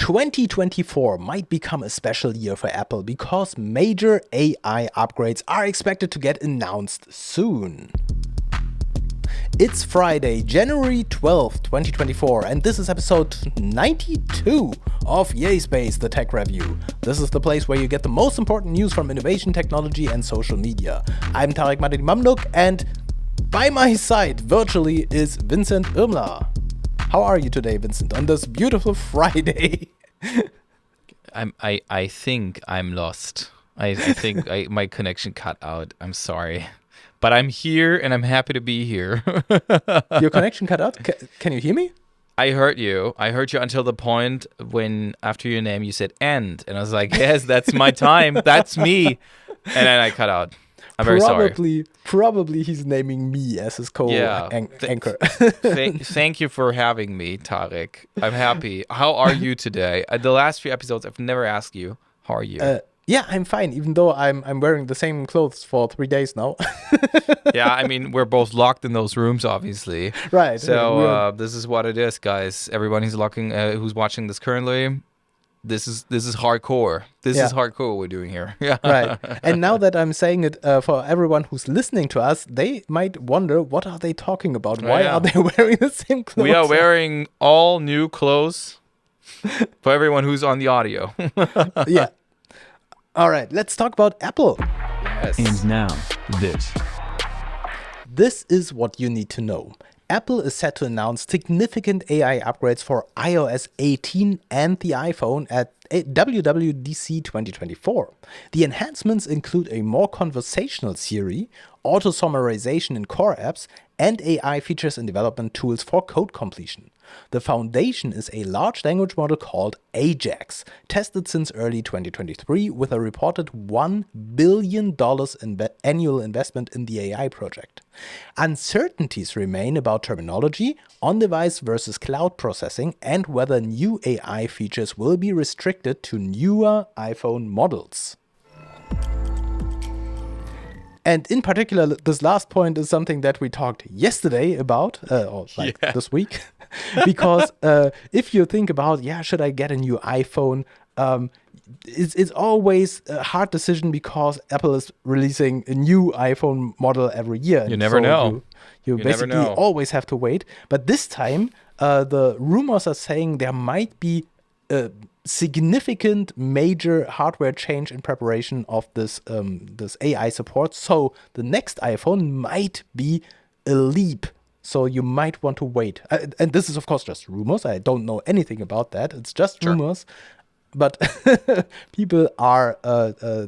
2024 might become a special year for Apple because major AI upgrades are expected to get announced soon. It's Friday, January 12th, 2024, and this is episode 92 of Yay Space, the Tech Review. This is the place where you get the most important news from innovation, technology, and social media. I'm Tarek Madani Mamluk, and by my side, virtually, is Vincent Irmler. How are you today, Vincent, on this beautiful Friday? I think I'm lost. I think my connection cut out. I'm sorry. But I'm here and I'm happy to be here. Your connection cut out? Can you hear me? I heard you. I heard you until the point when after your name you said end. And I was like, yes, that's my time. That's me. And then I cut out. I'm very sorry. Probably he's naming me as his co-anchor. Thank you for having me, Tarek. I'm happy. How are you today? The last few episodes, I've never asked you. How are you? Yeah, I'm fine, even though I'm wearing the same clothes for 3 days now. Yeah, I mean, we're both locked in those rooms, obviously. Right. So this is what it is, guys. Everyone who's watching this currently, this is hardcore. This is hardcore we're doing here. Yeah. Right. And now that I'm saying it for everyone who's listening to us, they might wonder, what are they talking about? Why are they wearing the same clothes? We are wearing all new clothes for everyone who's on the audio. Yeah. All right, let's talk about Apple. Yes. And now, this. This is what you need to know. Apple is set to announce significant AI upgrades for iOS 18 and the iPhone at WWDC 2024. The enhancements include a more conversational Siri, auto-summarization in core apps, and AI features and development tools for code completion. The foundation is a large language model called Ajax, tested since early 2023 with a reported $1 billion annual investment in the AI project. Uncertainties remain about terminology, on-device versus cloud processing, and whether new AI features will be restricted to newer iPhone models. And in particular, this last point is something that we talked yesterday about, this week. Because if you think about, should I get a new iPhone? It's always a hard decision because Apple is releasing a new iPhone model every year. You never know. You basically always have to wait. But this time, the rumors are saying there might be a significant major hardware change in preparation of this AI support. So the next iPhone might be a leap. So you might want to wait. And this is, of course, just rumors. I don't know anything about that. It's just rumors. But people are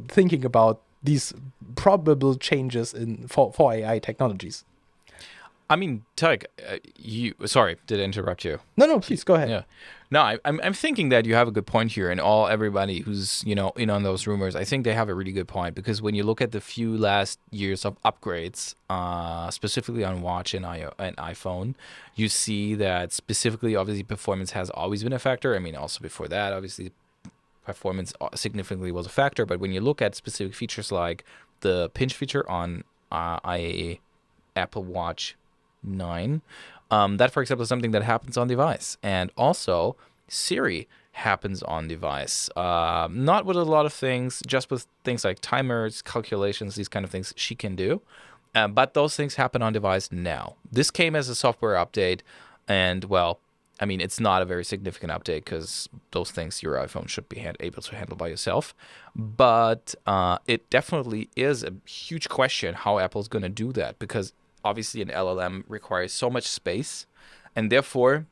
thinking about these probable changes for AI technologies. I mean, Tarek, sorry, did I interrupt you? No, please go ahead. Yeah. No, I'm thinking that you have a good point here, and everybody who's in on those rumors, I think they have a really good point, because when you look at the few last years of upgrades, specifically on Watch and iPhone, you see that specifically, obviously, performance has always been a factor. I mean, also before that, obviously, performance significantly was a factor. But when you look at specific features like the pinch feature on Apple Watch 9, that, for example, is something that happens on device. And also, Siri happens on device. Not with a lot of things, just with things like timers, calculations, these kind of things she can do. But those things happen on device now. This came as a software update, and, well, I mean, it's not a very significant update because those things your iPhone should be able to handle by yourself. But it definitely is a huge question how Apple's going to do that, because obviously an LLM requires so much space, and therefore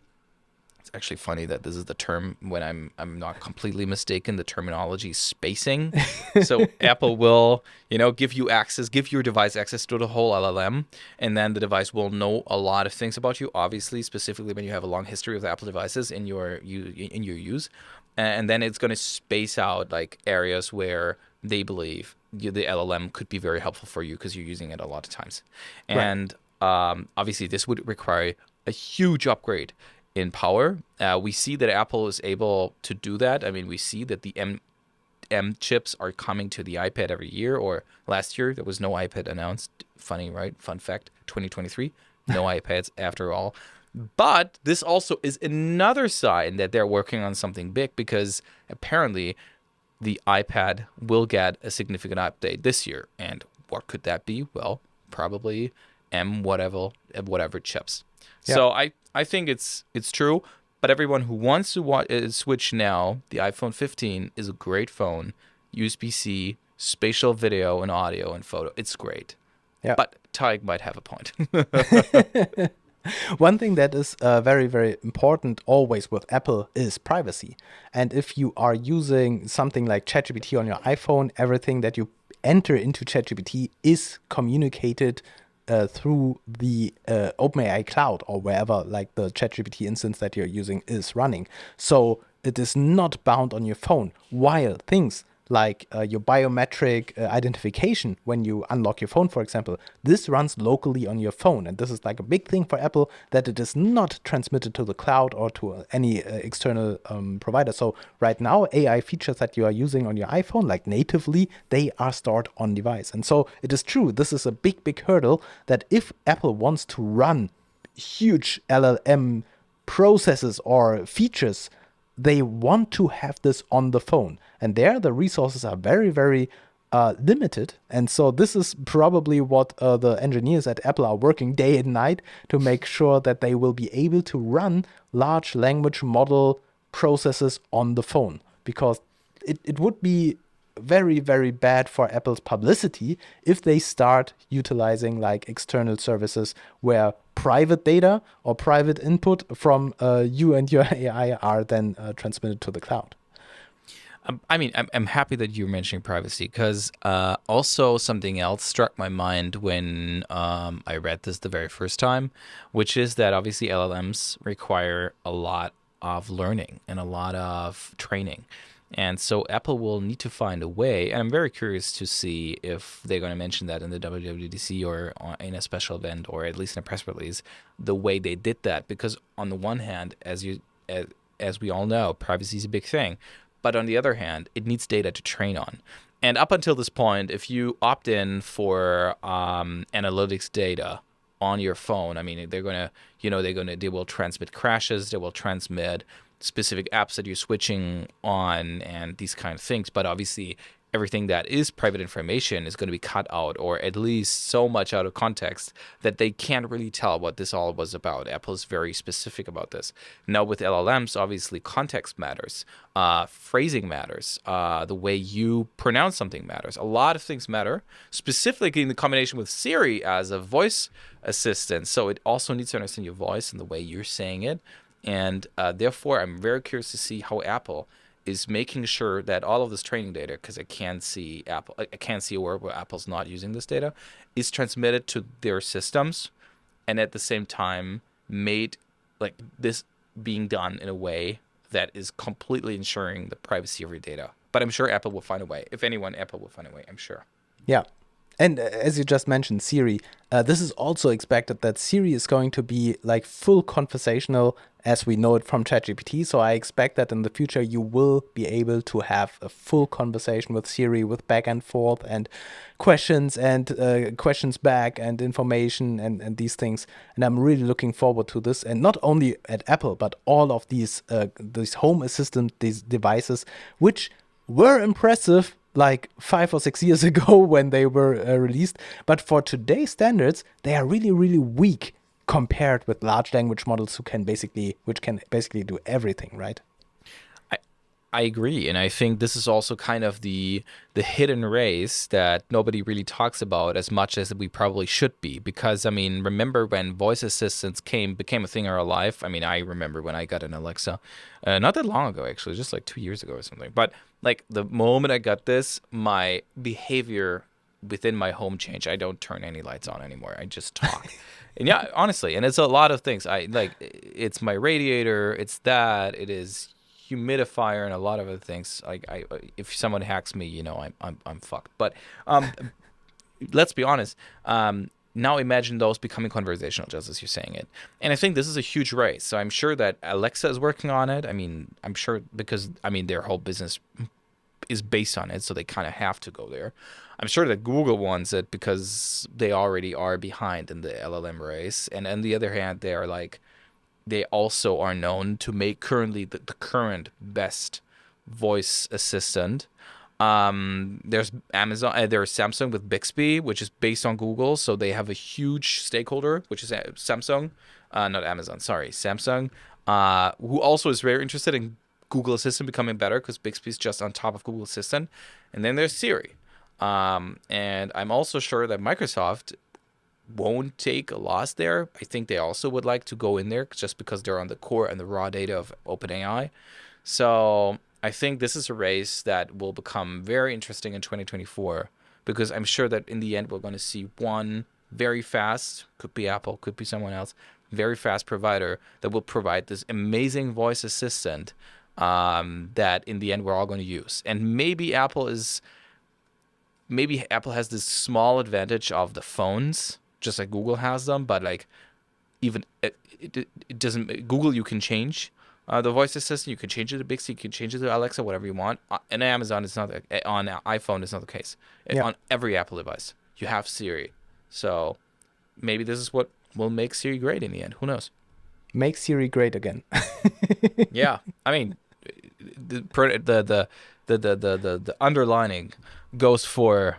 it's actually funny that this is the term, when I'm not completely mistaken, the terminology is spacing. So Apple will give your device access to the whole LLM, and then the device will know a lot of things about you, obviously, specifically when you have a long history of the Apple devices in your use, and then it's going to space out like areas where they believe the LLM could be very helpful for you because you're using it a lot of times. And obviously, this would require a huge upgrade in power. We see that Apple is able to do that. I mean, we see that the M chips are coming to the iPad every year, or last year there was no iPad announced. Funny, right? Fun fact, 2023, no iPads after all. But this also is another sign that they're working on something big, because apparently the iPad will get a significant update this year. And what could that be? Well, probably whatever chips. Yeah. So I think it's true. But everyone who wants to switch now, the iPhone 15 is a great phone. USB-C, spatial video and audio and photo. It's great. Yeah. But Taig might have a point. One thing that is very, very important always with Apple is privacy. And if you are using something like ChatGPT on your iPhone, everything that you enter into ChatGPT is communicated through the OpenAI cloud or wherever like the ChatGPT instance that you're using is running. So it is not bound on your phone, while things like your biometric identification when you unlock your phone, for example, this runs locally on your phone. And this is like a big thing for Apple, that it is not transmitted to the cloud or to any external provider. So right now, AI features that you are using on your iPhone, like natively, they are stored on device. And so it is true, this is a big, big hurdle that if Apple wants to run huge LLM processes or features, they want to have this on the phone. And there, the resources are very, very limited. And so this is probably what the engineers at Apple are working day and night to make sure that they will be able to run large language model processes on the phone. Because it would be very, very bad for Apple's publicity if they start utilizing like external services where private data or private input from you and your AI are then transmitted to the cloud. I mean, I'm happy that you're mentioning privacy, because also something else struck my mind when I read this the very first time, which is that obviously LLMs require a lot of learning and a lot of training. And so Apple will need to find a way, and I'm very curious to see if they're going to mention that in the WWDC or in a special event, or at least in a press release, the way they did that. Because on the one hand, as we all know, privacy is a big thing. But on the other hand, it needs data to train on. And up until this point, if you opt in for analytics data on your phone, I mean, they will transmit crashes, they will transmit specific apps that you're switching on and these kind of things. But obviously, everything that is private information is going to be cut out, or at least so much out of context that they can't really tell what this all was about. Apple is very specific about this. Now with LLMs, obviously context matters, phrasing matters, the way you pronounce something matters. A lot of things matter, specifically in the combination with Siri as a voice assistant. So it also needs to understand your voice and the way you're saying it. And therefore, I'm very curious to see how Apple is making sure that all of this training data, because I can't see a world where Apple's not using this data, is transmitted to their systems, and at the same time made like this being done in a way that is completely ensuring the privacy of your data. But I'm sure Apple will find a way. If anyone, Apple will find a way, I'm sure. Yeah. And as you just mentioned, Siri, this is also expected that Siri is going to be like full conversational as we know it from ChatGPT. So I expect that in the future you will be able to have a full conversation with Siri with back and forth and questions back and information and these things. And I'm really looking forward to this. And not only at Apple, but all of these home assistant, these devices, which were impressive like 5 or 6 years ago when they were released. But for today's standards, they are really, really weak compared with large language models which can basically do everything, right? I agree, and I think this is also kind of the hidden race that nobody really talks about as much as we probably should be. Because I mean, remember when voice assistants became a thing in our life? I mean, I remember when I got an Alexa, not that long ago actually, just like 2 years ago or something. But like the moment I got this, my behavior within my home changed. I don't turn any lights on anymore. I just talk. And yeah, honestly, and it's a lot of things. It's my radiator, it's that, it is humidifier and a lot of other things. If someone hacks me, I'm fucked. But let's be honest. Now imagine those becoming conversational, just as you're saying it. And I think this is a huge race. So I'm sure that Alexa is working on it. I mean, I'm sure because their whole business is based on it, so they kind of have to go there. I'm sure that Google wants it because they already are behind in the LLM race. And on the other hand, they are like they also are known to make currently the current best voice assistant. There's Amazon, there's Samsung with Bixby, which is based on Google, so they have a huge stakeholder, which is Samsung, not Amazon, sorry, Samsung, who also is very interested in Google Assistant becoming better because Bixby is just on top of Google Assistant. And then there's Siri, and I'm also sure that Microsoft won't take a loss there. I think they also would like to go in there just because they're on the core and the raw data of OpenAI. So I think this is a race that will become very interesting in 2024 because I'm sure that in the end we're going to see one very fast, could be Apple, could be someone else, very fast provider that will provide this amazing voice assistant that in the end we're all going to use. And maybe Apple has this small advantage of the phones, just like Google has them, but like even it doesn't. Google, you can change the voice assistant. You can change it to Bixby, you can change it to Alexa, whatever you want. And Amazon is not on iPhone. It's not the case. On every Apple device, you have Siri. So maybe this is what will make Siri great in the end. Who knows? Make Siri great again. Yeah, I mean, the underlining goes for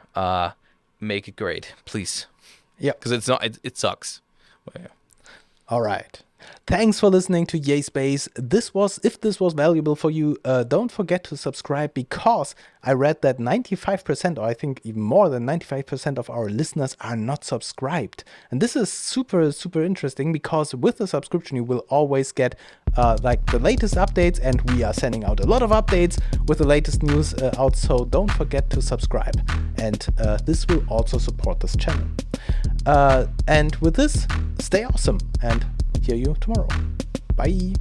make it great, please. Yeah, because it's not. It sucks. Well, yeah. All right. Thanks for listening to Yay Space. If this was valuable for you, don't forget to subscribe, because I read that 95%, or I think even more than 95% of our listeners are not subscribed. And this is super, super interesting, because with the subscription, you will always get like the latest updates, and we are sending out a lot of updates with the latest news out. So don't forget to subscribe. And this will also support this channel. And with this, stay awesome, and hear you tomorrow. Bye.